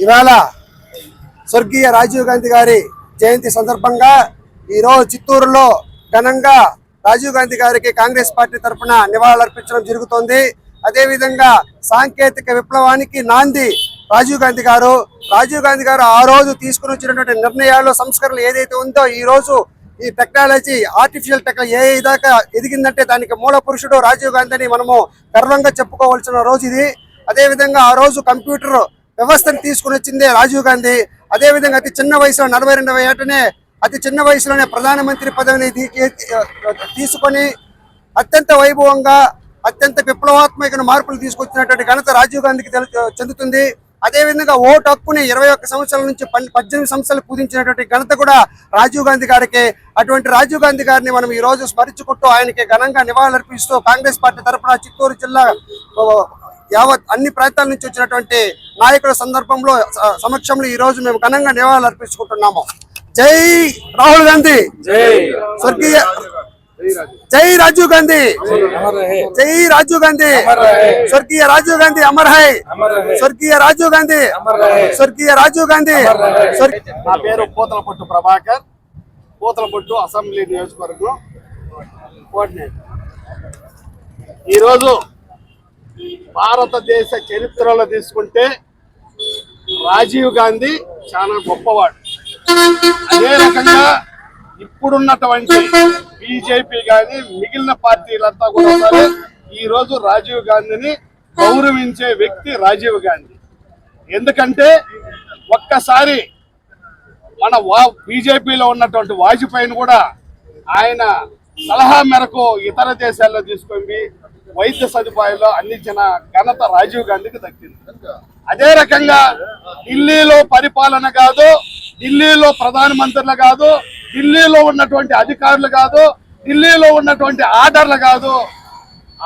ఇవాళ స్వర్గీయ రాజీవ్ గాంధీ గారి జయంతి సందర్భంగా ఈరోజు చిత్తూరులో ఘనంగా రాజీవ్ గాంధీ గారికి కాంగ్రెస్ పార్టీ తరఫున నివాళులర్పించడం జరుగుతోంది. అదేవిధంగా సాంకేతిక విప్లవానికి నాంది రాజీవ్ గాంధీ గారు ఆ రోజు తీసుకుని వచ్చినటువంటి నిర్ణయాలు సంస్కరణలు ఏదైతే ఉందో ఈ రోజు ఈ టెక్నాలజీ ఆర్టిఫిషియల్ టెక్నాలజీ ఏ దాకా ఎదిగిందంటే దానికి మూల పురుషుడు రాజీవ్ గాంధీని మనము గర్వంగా చెప్పుకోవాల్సిన రోజు ఇది. అదేవిధంగా ఆ రోజు కంప్యూటర్ వ్యవస్థను తీసుకుని వచ్చిందే రాజీవ్ గాంధీ. అదేవిధంగా అతి చిన్న వయసులో 42వ ఏటనే అతి చిన్న వయసులోనే ప్రధానమంత్రి పదవిని తీసుకొని అత్యంత వైభవంగా అత్యంత విప్లవాత్మక మార్పులు తీసుకొచ్చినటువంటి ఘనత రాజీవ్ గాంధీకి చెందుతుంది. అదేవిధంగా ఓటు హక్కుని 21 సంవత్సరాల నుంచి 18 సంవత్సరాలు కుదించినటువంటి ఘనత కూడా రాజీవ్ గాంధీ గారికి. అటువంటి రాజీవ్ గాంధీ గారిని మనం ఈ రోజు స్మరించుకుంటూ ఆయనకి ఘనంగా నివాళులర్పిస్తూ కాంగ్రెస్ పార్టీ తరఫున చిత్తూరు జిల్లా యావత్ అన్ని ప్రాంతాల నుంచి వచ్చినటువంటి నాయకుల సమక్షంలో ఈ రోజు మేము ఘనంగా నివాళులర్పించుకుంటున్నాము. జై రాహుల్ గాంధీ, స్వర్గీయ జై రాజీవ్ గాంధీ, జై రాజీవ్ గాంధీ, స్వర్గీయ రాజీవ్ గాంధీ అమర్ హై, స్వర్గీయ రాజీవ్ గాంధీ, స్వర్గీయ రాజీవ్ గాంధీ. నా పేరు పూతలపట్టు ప్రభాకర్, పూతలపట్టు అసెంబ్లీ నియోజకవర్గం కోఆర్డినేటర్. ఈరోజు భారతదేశ చరిత్రలో తీసుకుంటే రాజీవ్ గాంధీ చాలా గొప్పవాడు. అదే రకంగా ఇప్పుడున్నటువంటి బీజేపీ కానీ మిగిలిన పార్టీలంతా కూడా సరే ఈ రోజు రాజీవ్ గాంధీని గౌరవించే వ్యక్తి రాజీవ్ గాంధీ. ఎందుకంటే ఒక్కసారి మన బీజేపీలో ఉన్నటువంటి వాజ్పేయిని కూడా ఆయన సలహా మేరకు ఇతర దేశాల్లో తీసుకొని వైద్య సదుపాయాలు అందించిన ఘనత రాజీవ్ గాంధీకి దక్కింది. అదే రకంగా ఢిల్లీలో పరిపాలన కాదు, ఢిల్లీలో ప్రధానమంత్రులు కాదు, ఢిల్లీలో ఉన్నటువంటి అధికారులు కాదు, ఢిల్లీలో ఉన్నటువంటి ఆర్డర్లు కాదు,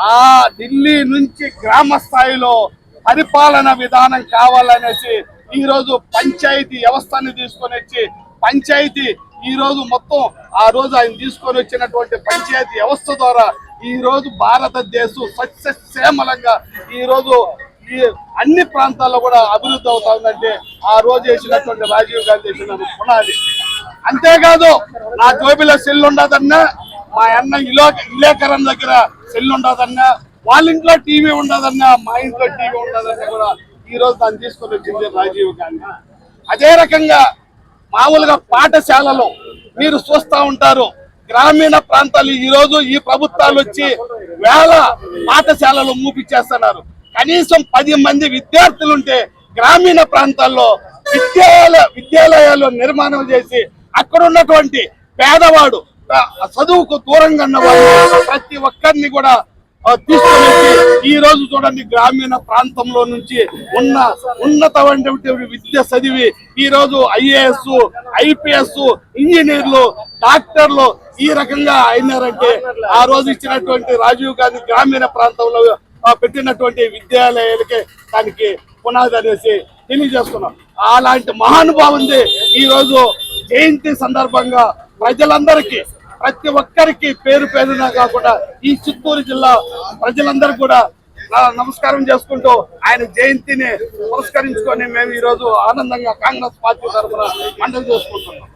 ఆ ఢిల్లీ నుంచి గ్రామ స్థాయిలో పరిపాలన విధానం కావాలనేసి ఈరోజు పంచాయతీ వ్యవస్థని తీసుకొని వచ్చి పంచాయతీ ఈ రోజు మొత్తం ఆ రోజు ఆయన తీసుకొని వచ్చినటువంటి పంచాయతీ వ్యవస్థ ద్వారా ఈ రోజు భారతదేశం సస్యశ్యామలంగా ఈ రోజు ఈ అన్ని ప్రాంతాల్లో కూడా అభివృద్ధి అవుతా ఉందంటే ఆ రోజు వేసినటువంటి రాజీవ్ గాంధీ వేసిన పునాది. అంతేకాదు నా జోబిలో సెల్ ఉండదన్నా, మా అన్న ఇలేకరం దగ్గర సెల్ ఉండదన్నా, వాళ్ళ ఇంట్లో టీవీ ఉండదన్నా, మా ఇంట్లో టీవీ ఉండదన్నా కూడా ఈ రోజు దాన్ని తీసుకొని వచ్చింది రాజీవ్ గాంధీ. అదే రకంగా మామూలుగా పాఠశాలలో మీరు చూస్తూ ఉంటారు, గ్రామీణ ప్రాంతాలు ఈ రోజు ఈ ప్రభుత్వాలు వచ్చి వేల పాఠశాలలు మూపిచ్చేస్తున్నారు. కనీసం 10 మంది విద్యార్థులుంటే గ్రామీణ ప్రాంతాల్లో విద్యాలయాలు నిర్మాణం చేసి అక్కడ ఉన్నటువంటి పేదవాడు చదువుకు దూరంగా ఉన్న వాళ్ళు ప్రతి ఒక్కరిని కూడా తీసుకొని ఈ రోజు చూడండి గ్రామీణ ప్రాంతంలో నుంచి ఉన్నతమైనటువంటి విద్య చదివి ఈ రోజు ఐఏఎస్, ఐపీఎస్, ఇంజనీర్లు, డాక్టర్లు ఈ రకంగా అయినారంటే ఆ రోజు ఇచ్చినటువంటి రాజీవ్ గాంధీ గ్రామీణ ప్రాంతంలో పెట్టినటువంటి విద్యాలయాలకే దానికి పునాది అనేసి తెలియజేస్తున్నాం. అలాంటి మహానుభావుంది ఈ రోజు జయంతి సందర్భంగా ప్రజలందరికీ ప్రతి ఒక్కరికి పేరు పేరున కాకుండా ఈ చిత్తూరు జిల్లా ప్రజలందరూ కూడా నమస్కారం చేసుకుంటూ ఆయన జయంతిని పురస్కరించుకొని మేము ఈ రోజు ఆనందంగా కాంగ్రెస్ పార్టీ తరఫున మండలి చేసుకుంటున్నాం.